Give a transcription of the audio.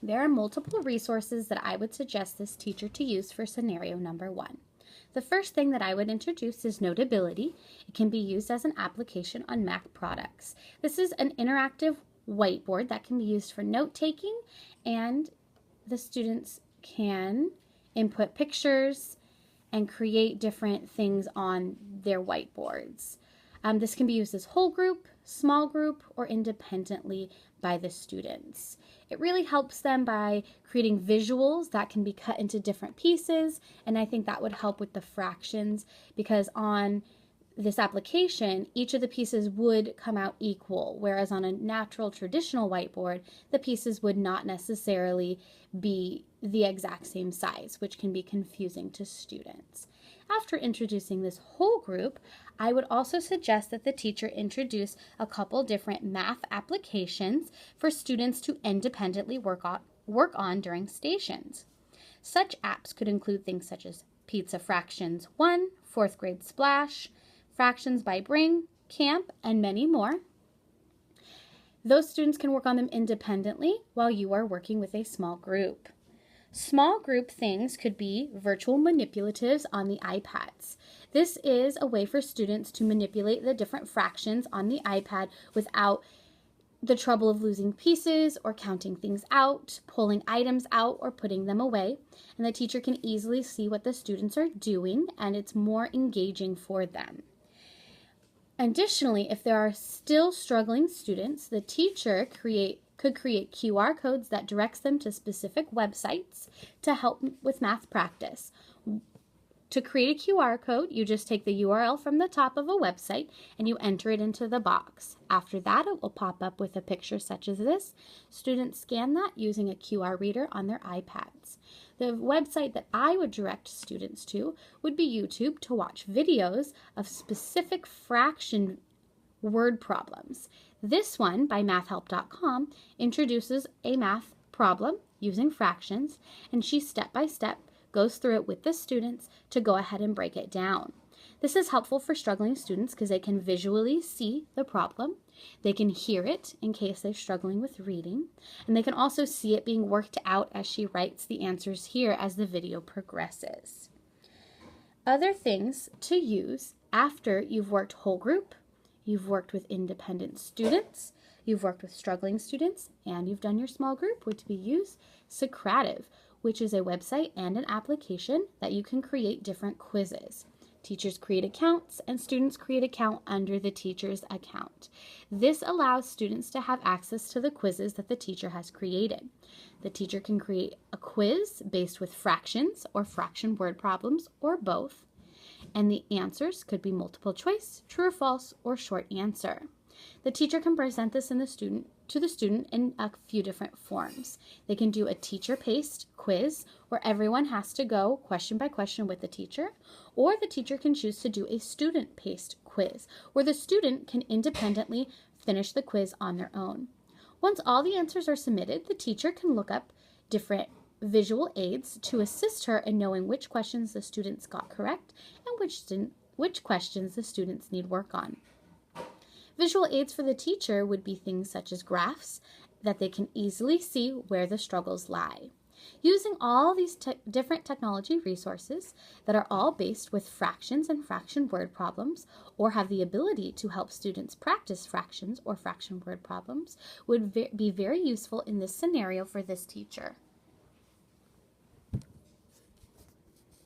There are multiple resources that I would suggest this teacher to use for scenario number 1. The first thing that I would introduce is Notability. It can be used as an application on Mac products. This is an interactive whiteboard that can be used for note-taking, and the students can input pictures and create different things on their whiteboards. This can be used as whole group, small group, or independently by the students. It really helps them by creating visuals that can be cut into different pieces, and I think that would help with the fractions, because on this application, each of the pieces would come out equal, whereas on a natural traditional whiteboard, the pieces would not necessarily be the exact same size, which can be confusing to students. After introducing this whole group, I would also suggest that the teacher introduce a couple different math applications for students to independently work on during stations. Such apps could include things such as Pizza Fractions 1, 4th grade Splash, Fractions by Bring, Camp, and many more. Those students can work on them independently while you are working with a small group. Small group things could be virtual manipulatives on the iPads. This is a way for students to manipulate the different fractions on the iPad without the trouble of losing pieces or counting things out, pulling items out, or putting them away. And the teacher can easily see what the students are doing, and it's more engaging for them. Additionally, if there are still struggling students, the teacher could create QR codes that directs them to specific websites to help with math practice. To create a QR code, you just take the URL from the top of a website and you enter it into the box. After that, it will pop up with a picture such as this. Students scan that using a QR reader on their iPads. The website that I would direct students to would be YouTube to watch videos of specific fraction word problems. This one, by mathhelp.com, introduces a math problem using fractions, and she step by step goes through it with the students to go ahead and break it down. This is helpful for struggling students because they can visually see the problem, they can hear it in case they're struggling with reading, and they can also see it being worked out as she writes the answers here as the video progresses. Other things to use after you've worked whole group, you've worked with independent students, you've worked with struggling students, and you've done your small group would be use Socrative, which is a website and an application that you can create different quizzes. Teachers create accounts and students create account under the teacher's account. This allows students to have access to the quizzes that the teacher has created. The teacher can create a quiz based with fractions or fraction word problems or both, and the answers could be multiple choice, true or false, or short answer. The teacher can present this to the student in a few different forms. They can do a teacher-paced quiz where everyone has to go question by question with the teacher, or the teacher can choose to do a student-paced quiz where the student can independently finish the quiz on their own. Once all the answers are submitted, the teacher can look up different visual aids to assist her in knowing which questions the students got correct and which questions the students need work on. Visual aids for the teacher would be things such as graphs that they can easily see where the struggles lie. Using all these different technology resources that are all based with fractions and fraction word problems, or have the ability to help students practice fractions or fraction word problems, would be very useful in this scenario for this teacher.